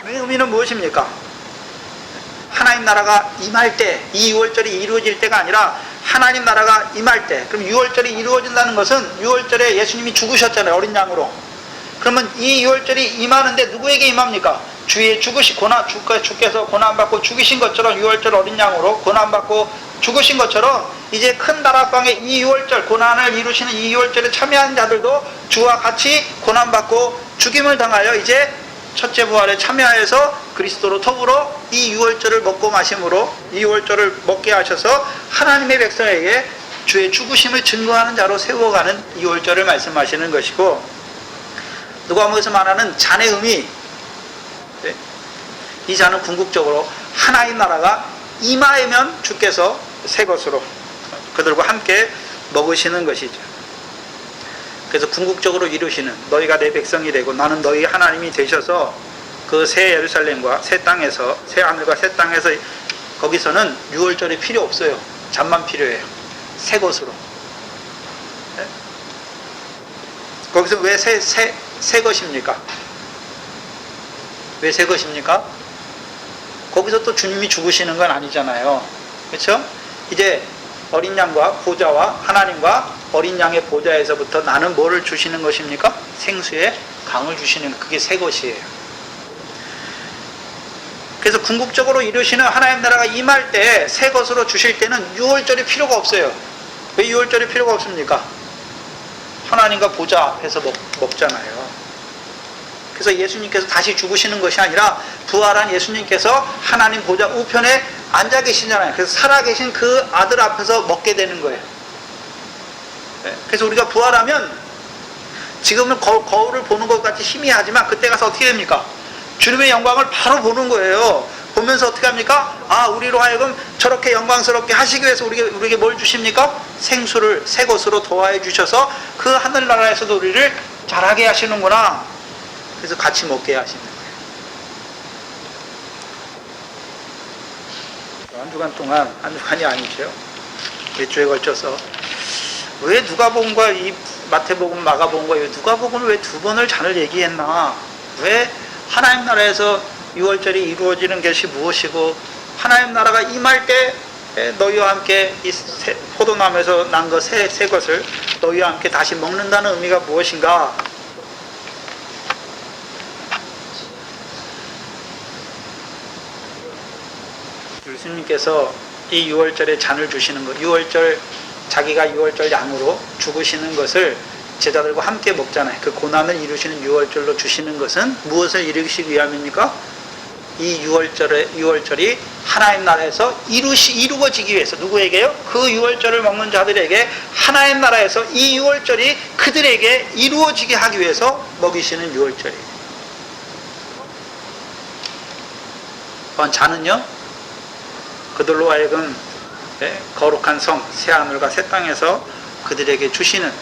Speaker 1: 그 의미는 무엇입니까? 하나님 나라가 임할 때, 이 6월절이 이루어질 때가 아니라 하나님 나라가 임할 때, 그럼 6월절이 이루어진다는 것은 6월절에 예수님이 죽으셨잖아요. 어린 양으로. 그러면 이 6월절이 임하는데 누구에게 임합니까? 주의 주께서 고난받고 죽으신 것처럼 6월절 어린 양으로 고난받고 죽으신 것처럼 이제 큰 다락방에 이 6월절 고난을 이루시는 이 6월절에 참여한 자들도 주와 같이 고난받고 죽임을 당하여 이제 첫째 부활에 참여하여서 그리스도로 더불어 이 6월절을 먹고 마심으로 이 6월절을 먹게 하셔서 하나님의 백성에게 주의 죽으심을 증거하는 자로 세워가는 6월절을 말씀하시는 것이고, 누가복음에서 말하는 잔의 의미, 이 잔은 궁극적으로 하나님 나라가 임하면 주께서 새 것으로 그들과 함께 먹으시는 것이죠. 그래서 궁극적으로 이루시는 너희가 내 백성이 되고 나는 너희 하나님이 되셔서 그 새 예루살렘과 새 땅에서 새 하늘과 새 땅에서 거기서는 6월절이 필요 없어요. 잠만 필요해요. 새 것으로. 네? 거기서 왜 새 것입니까? 왜 새 것입니까? 거기서 또 주님이 죽으시는 건 아니잖아요. 그렇죠? 이제 어린 양과 보좌와 하나님과 어린 양의 보좌에서부터 나는 뭐를 주시는 것입니까? 생수의 강을 주시는, 그게 새 것이에요. 그래서 궁극적으로 이루시는 하나님 나라가 임할 때 새 것으로 주실 때는 6월절이 필요가 없어요. 왜 6월절이 필요가 없습니까? 하나님과 보좌 앞에서 먹잖아요. 그래서 예수님께서 다시 죽으시는 것이 아니라 부활한 예수님께서 하나님 보좌 우편에 앉아 계시잖아요. 그래서 살아계신 그 아들 앞에서 먹게 되는 거예요. 그래서 우리가 부활하면 지금은 거울을 보는 것 같이 희미하지만 그때 가서 어떻게 됩니까? 주님의 영광을 바로 보는 거예요. 보면서 어떻게 합니까? 아, 우리로 하여금 저렇게 영광스럽게 하시기 위해서 우리에게 뭘 주십니까? 생수를 새 것으로 도와해 주셔서 그 하늘나라에서도 우리를 잘하게 하시는구나. 그래서 같이 먹게 하시는 거예요. 한 주간 동안, 한 주간이 아니죠. 몇 주에 걸쳐서 왜 누가복음과 이 마태복음, 마가복음과 누가복음을 왜 두 번을 잔을 얘기했나? 왜 하나님 나라에서 6월절이 이루어지는 것이 무엇이고 하나님 나라가 임할 때 너희와 함께 이 포도나무에서 난 것 새 것을 너희와 함께 다시 먹는다는 의미가 무엇인가? 예수님께서 이 6월절에 잔을 주시는 것, 6월절 자기가 6월절 양으로 죽으시는 것을 제자들과 함께 먹잖아요. 그 고난을 이루시는 6월절로 주시는 것은 무엇을 이루시기 위함입니까? 이 6월절이 하나님 나라에서 이루어지기 위해서. 누구에게요? 그 6월절을 먹는 자들에게 하나님 나라에서 이 6월절이 그들에게 이루어지게 하기 위해서 먹이시는 6월절이에요. 잔은요, 그들로 하여금 거룩한 성, 새하늘과 새 땅에서 그들에게 주시는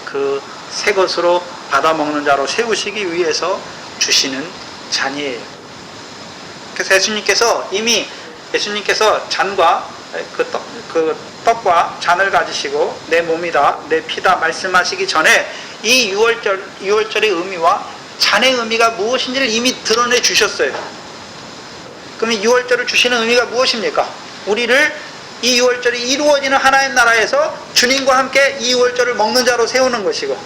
Speaker 1: 그 새 것으로 받아먹는 자로 세우시기 위해서 주시는 잔이에요. 그래서 예수님께서 잔과 그 떡과 잔을 가지시고 내 몸이다, 내 피다 말씀하시기 전에 이 6월절의 의미와 잔의 의미가 무엇인지를 이미 드러내 주셨어요. 그러면 6월절을 주시는 의미가 무엇입니까? 우리를 이 6월절이 이루어지는 하나님 나라에서 주님과 함께 이 6월절을 먹는 자로 세우는 것이고,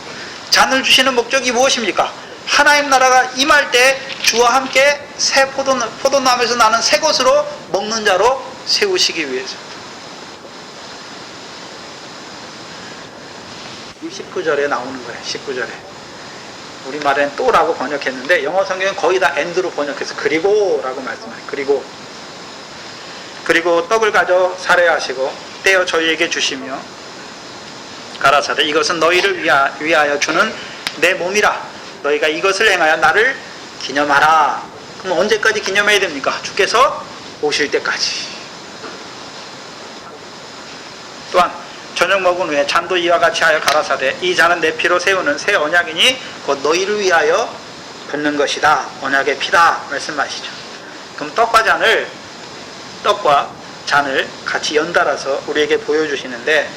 Speaker 1: 잔을 주시는 목적이 무엇입니까? 하나님 나라가 임할 때 주와 함께 새 포도나무에서 나는 새 것으로 먹는 자로 세우시기 위해서. 19절에 나오는 거예요. 19절에 우리말엔 또라고 번역했는데 영어 성경은 거의 다 and로 번역해서 그리고 라고 말씀해요. 그리고 떡을 가져 살해하시고 떼어 저희에게 주시며 가라사대 이것은 너희를 위하여 주는 내 몸이라. 너희가 이것을 행하여 나를 기념하라. 그럼 언제까지 기념해야 됩니까? 주께서 오실 때까지. 또한 저녁 먹은 후에 잔도 이와 같이 하여 가라사대 이 잔은 내 피로 세우는 새 언약이니 곧 너희를 위하여 붓는 것이다. 언약의 피다 말씀하시죠. 그럼 떡과 잔을 같이 연달아서 우리에게 보여주시는데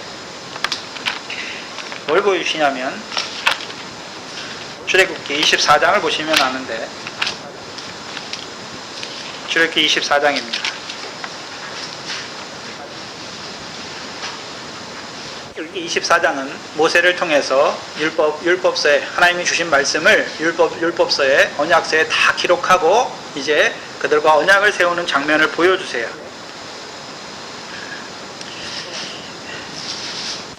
Speaker 1: 뭘 보여주시냐면 출애굽기 24장을 보시면 아는데 출애굽기 24장입니다. 여기 24장은 모세를 통해서 율법서에 하나님이 주신 말씀을 율법서에 언약서에 다 기록하고 이제 그들과 언약을 세우는 장면을 보여주세요.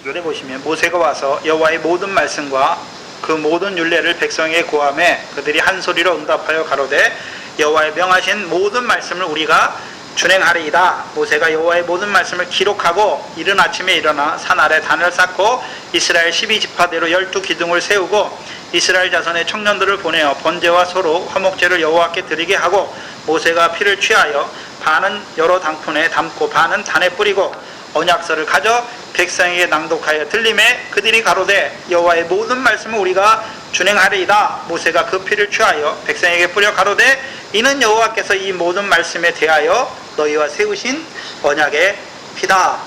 Speaker 1: 이걸 보시면 모세가 와서 여호와의 모든 말씀과 그 모든 율례를 백성에게 고하매 그들이 한 소리로 응답하여 가로되 여호와의 명하신 모든 말씀을 우리가 준행하리이다. 모세가 여호와의 모든 말씀을 기록하고 이른 아침에 일어나 산 아래 단을 쌓고 이스라엘 12지파대로 12기둥을 세우고 이스라엘 자손의 청년들을 보내어 번제와 소로 화목제를 여호와께 드리게 하고 모세가 피를 취하여 반은 여러 당푼에 담고 반은 단에 뿌리고 언약서를 가져 백성에게 낭독하여 들림에 그들이 가로되 여호와의 모든 말씀을 우리가 준행하리이다. 모세가 그 피를 취하여 백성에게 뿌려 가로되 이는 여호와께서 이 모든 말씀에 대하여 너희와 세우신 언약의 피다.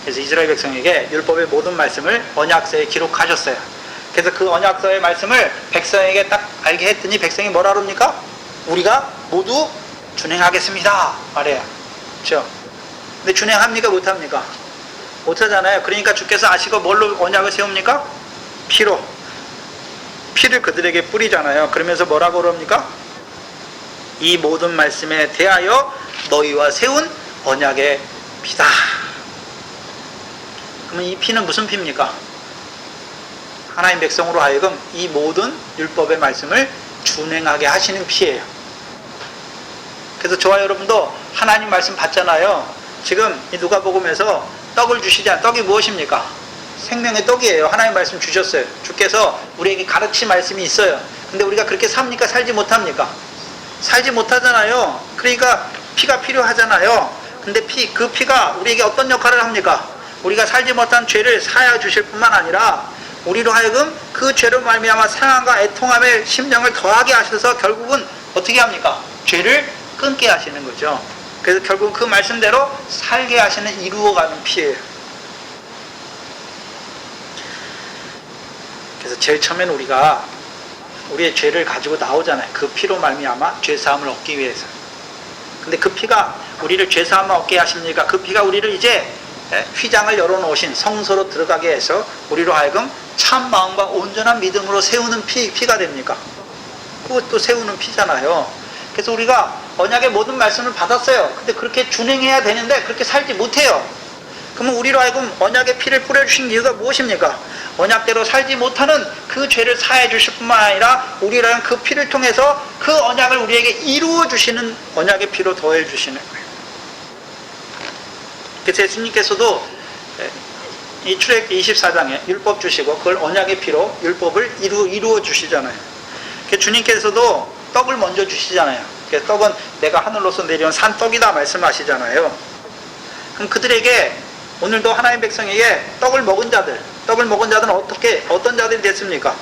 Speaker 1: 그래서 이스라엘 백성에게 율법의 모든 말씀을 언약서에 기록하셨어요. 그래서 그 언약서의 말씀을 백성에게 딱 알게 했더니 백성이 뭐라 그럽니까? 우리가 모두 준행하겠습니다 말해요. 그렇죠? 근데 준행합니까? 못합니까? 못하잖아요. 그러니까 주께서 아시고 뭘로 언약을 세웁니까? 피로. 피를 그들에게 뿌리잖아요. 그러면서 뭐라고 그럽니까? 이 모든 말씀에 대하여 너희와 세운 언약의 피다. 그러면 이 피는 무슨 피입니까? 하나님 백성으로 하여금 이 모든 율법의 말씀을 준행하게 하시는 피예요. 그래서 저와 여러분도 하나님 말씀 받잖아요. 지금 이 누가복음에서 떡을 주시지 떡이 무엇입니까? 생명의 떡이에요. 하나님 말씀 주셨어요. 주께서 우리에게 가르친 말씀이 있어요. 근데 우리가 그렇게 삽니까? 살지 못합니까? 살지 못하잖아요. 그러니까 피가 필요하잖아요. 근데 그 피가 우리에게 어떤 역할을 합니까? 우리가 살지 못한 죄를 사하여 주실 뿐만 아니라 우리로 하여금 그 죄로 말미암아 상함과 애통함의 심령을 더하게 하셔서 결국은 어떻게 합니까? 죄를 끊게 하시는 거죠. 그래서 결국 그 말씀대로 살게 하시는 이루어가는 피예요. 그래서 제일 처음엔 우리가 우리의 죄를 가지고 나오잖아요. 그 피로 말미암아 죄사함을 얻기 위해서. 근데 그 피가 우리를 죄사함을 얻게 하십니까? 그 피가 우리를 이제 휘장을 열어놓으신 성소로 들어가게 해서 우리로 하여금 참 마음과 온전한 믿음으로 세우는 피가 됩니까? 그것도 세우는 피잖아요. 그래서 우리가 언약의 모든 말씀을 받았어요. 근데 그렇게 준행해야 되는데 그렇게 살지 못해요. 그러면 우리로 하여금 언약의 피를 뿌려주신 이유가 무엇입니까? 언약대로 살지 못하는 그 죄를 사해 주실 뿐만 아니라 우리로 하여금 그 피를 통해서 그 언약을 우리에게 이루어 주시는 언약의 피로 더해 주시는 거예요. 그래서 예수님께서도 이 출애굽기 24장에 율법 주시고 그걸 언약의 피로 율법을 이루어 주시잖아요. 주님께서도 떡을 먼저 주시잖아요. 그래서 떡은 내가 하늘로서 내려온 산 떡이다 말씀하시잖아요. 그럼 그들에게 오늘도 하나님 백성에게 떡을 먹은 자들은 어떤 자들이 됐습니까?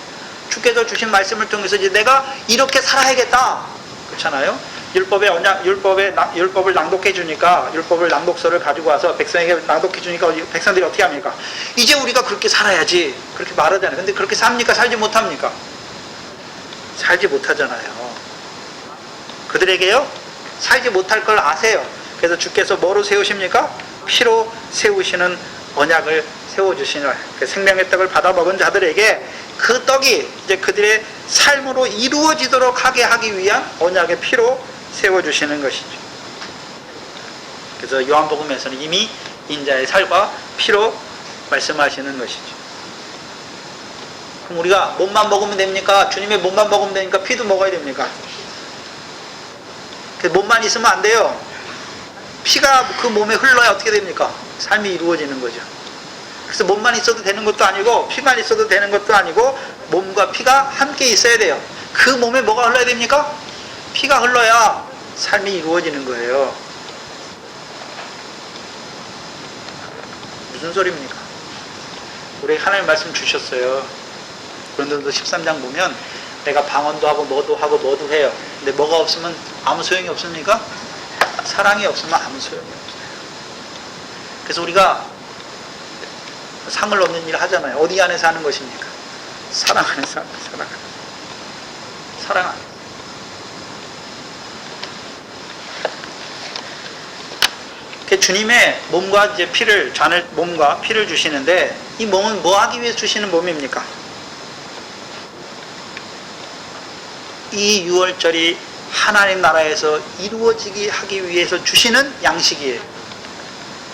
Speaker 1: 주께서 주신 말씀을 통해서 이제 내가 이렇게 살아야겠다. 그렇잖아요. 율법을 낭독해 주니까 율법을 낭독서를 가지고 와서 백성에게 낭독해 주니까 백성들이 어떻게 합니까? 이제 우리가 그렇게 살아야지. 그렇게 말하잖아요. 근데 그렇게 삽니까? 살지 못합니까? 살지 못하잖아요. 그들에게요? 살지 못할 걸 아세요. 그래서 주께서 뭐로 세우십니까? 피로 세우시는 언약을 세워주시는 그 생명의 떡을 받아 먹은 자들에게 그 떡이 이제 그들의 삶으로 이루어지도록 하게 하기 위한 언약의 피로 세워주시는 것이죠. 그래서 요한복음에서는 이미 인자의 살과 피로 말씀하시는 것이죠. 그럼 우리가 몸만 먹으면 됩니까? 주님의 몸만 먹으면 되니까 피도 먹어야 됩니까? 몸만 있으면 안 돼요. 피가 그 몸에 흘러야 어떻게 됩니까? 삶이 이루어지는 거죠. 그래서 몸만 있어도 되는 것도 아니고 피만 있어도 되는 것도 아니고 몸과 피가 함께 있어야 돼요. 그 몸에 뭐가 흘러야 됩니까? 피가 흘러야 삶이 이루어지는 거예요. 무슨 소리입니까? 우리 하나님 말씀 주셨어요. 그런데도 13장 보면 내가 방언도 하고 뭐도 하고 뭐도 해요. 근데 뭐가 없으면 아무 소용이 없습니까? 사랑이 없으면 아무 소용이 없어요. 그래서 우리가 상을 얻는 일을 하잖아요. 어디 안에서 하는 것입니까? 사랑 안에서 하는 거예요. 사랑 안에서. 주님의 몸과 이제 피를, 잔을, 몸과 피를 주시는데, 이 몸은 뭐 하기 위해서 주시는 몸입니까? 이 유월절이 하나님 나라에서 이루어지게 하기 위해서 주시는 양식이에요.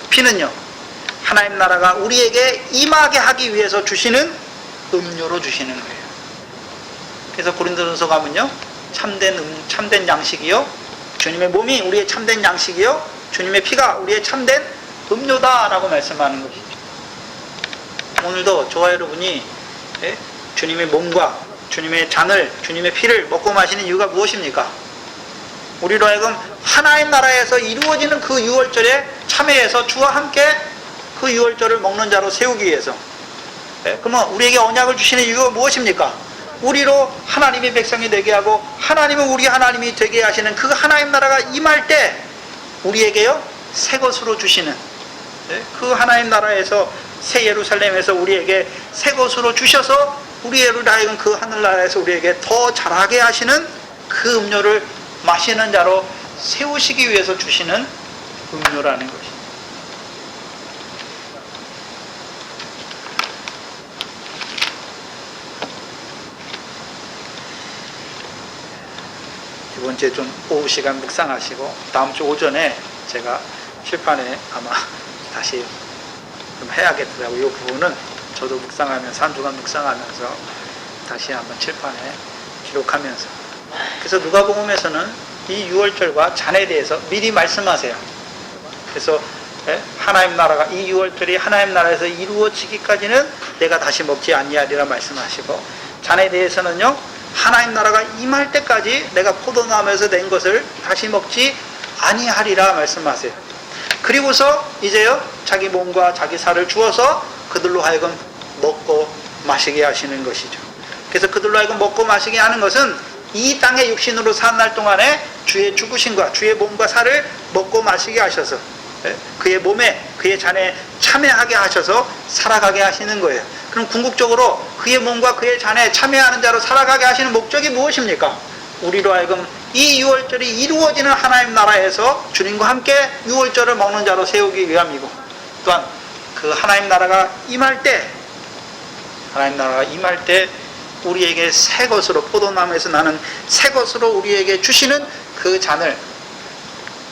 Speaker 1: 피는요, 하나님 나라가 우리에게 임하게 하기 위해서 주시는 음료로 주시는 거예요. 그래서 고린도전서 가면요, 참된 양식이요, 주님의 몸이 우리의 참된 양식이요, 주님의 피가 우리의 참된 음료다라고 말씀하는 것이죠. 오늘도 저와 여러분이 주님의 몸과 주님의 잔을, 주님의 피를 먹고 마시는 이유가 무엇입니까? 우리로 하여금 하나님 나라에서 이루어지는 그 유월절에 참여해서 주와 함께 그 유월절을 먹는 자로 세우기 위해서. 그러면 우리에게 언약을 주시는 이유가 무엇입니까? 우리로 하나님의 백성이 되게 하고 하나님은 우리 하나님이 되게 하시는 그 하나님 나라가 임할 때 우리에게요, 새 것으로 주시는, 그 하나님 나라에서, 새 예루살렘에서 우리에게 새 것으로 주셔서 우리를 하여금 그 하늘나라에서 우리에게 더 잘하게 하시는 그 음료를 마시는 자로 세우시기 위해서 주시는 음료라는 것입니다. 이번 주에 좀 오후 시간 묵상하시고 다음 주 오전에 제가 칠판에 아마 다시 좀 해야겠더라고요. 이 부분은 저도 묵상하면서, 한 주간 묵상하면서 다시 한번 칠판에 기록하면서. 그래서 누가복음에서는 이 유월절과 잔에 대해서 미리 말씀하세요. 그래서 하나님 나라가, 이 유월절이 하나님 나라에서 이루어지기까지는 내가 다시 먹지 아니하리라 말씀하시고, 잔에 대해서는요, 하나님 나라가 임할 때까지 내가 포도나무에서 낸 것을 다시 먹지 아니하리라 말씀하세요. 그리고서 이제요, 자기 몸과 자기 살을 주어서 그들로 하여금 먹고 마시게 하시는 것이죠. 그래서 그들로 하여금 먹고 마시게 하는 것은 이 땅의 육신으로 산 날 동안에 주의 죽으심과 주의 몸과 살을 먹고 마시게 하셔서 그의 몸에, 그의 잔에 참여하게 하셔서 살아가게 하시는 거예요. 그럼 궁극적으로 그의 몸과 그의 잔에 참여하는 자로 살아가게 하시는 목적이 무엇입니까? 우리로 하여금 이 유월절이 이루어지는 하나님 나라에서 주님과 함께 유월절을 먹는 자로 세우기 위함이고, 또한 그 하나님 나라가 임할 때, 하나님 나라가 임할 때 우리에게 새 것으로, 포도나무에서 나는 새 것으로 우리에게 주시는 그 잔을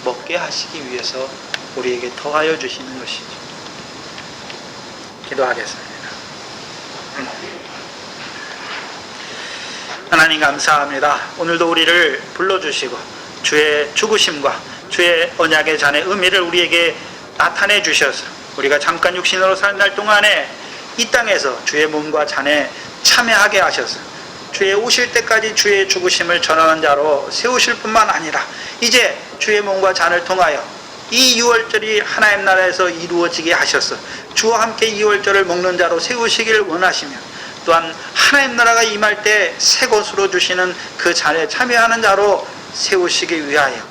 Speaker 1: 먹게 하시기 위해서 우리에게 더하여 주시는 것이죠. 기도하겠습니다. 하나님 감사합니다. 오늘도 우리를 불러주시고 주의 죽으심과 주의 언약의 잔의 의미를 우리에게 나타내 주셔서 우리가 잠깐 육신으로 사는 날 동안에 이 땅에서 주의 몸과 잔에 참여하게 하셔서 주의 오실 때까지 주의 죽으심을 전하는 자로 세우실 뿐만 아니라 이제 주의 몸과 잔을 통하여 이 유월절이 하나님 나라에서 이루어지게 하셔서 주와 함께 이 유월절을 먹는 자로 세우시길 원하시며, 또한 하나님 나라가 임할 때 새 것으로 주시는 그 잔에 참여하는 자로 세우시기 위하여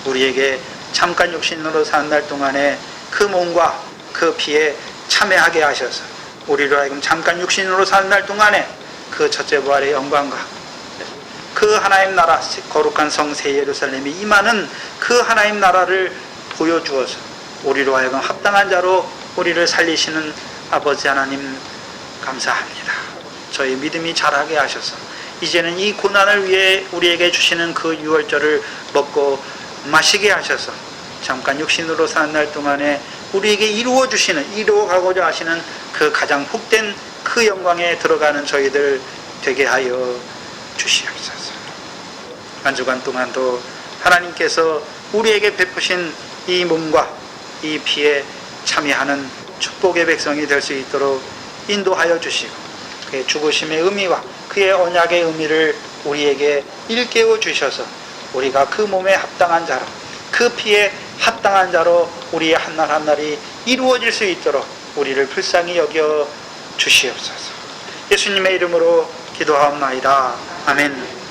Speaker 1: 우리에게 잠깐 육신으로 사는 날 동안에 그 몸과 그 피에 참여하게 하셔서 우리로 하여금 잠깐 육신으로 사는 날 동안에 그 첫째 부활의 영광과 그 하나님 나라, 거룩한 성 새 예루살렘이 임하는 그 하나님 나라를 보여주어서 우리로 하여금 합당한 자로 우리를 살리시는 아버지 하나님 감사합니다. 저희 믿음이 자라게 하셔서 이제는 이 고난을 위해 우리에게 주시는 그 유월절을 먹고 마시게 하셔서 잠깐 육신으로 사는 날 동안에 우리에게 이루어가고자 하시는 그 가장 복된 그 영광에 들어가는 저희들 되게 하여 주시옵소서. 한 주간 동안도 하나님께서 우리에게 베푸신 이 몸과 이 피에 참여하는 축복의 백성이 될 수 있도록 인도하여 주시고, 그의 죽으심의 의미와 그의 언약의 의미를 우리에게 일깨워 주셔서 우리가 그 몸에 합당한 자로, 그 피에 합당한 자로 우리의 한날 한날이 이루어질 수 있도록 우리를 불쌍히 여겨 주시옵소서. 예수님의 이름으로 기도하옵나이다. 아멘.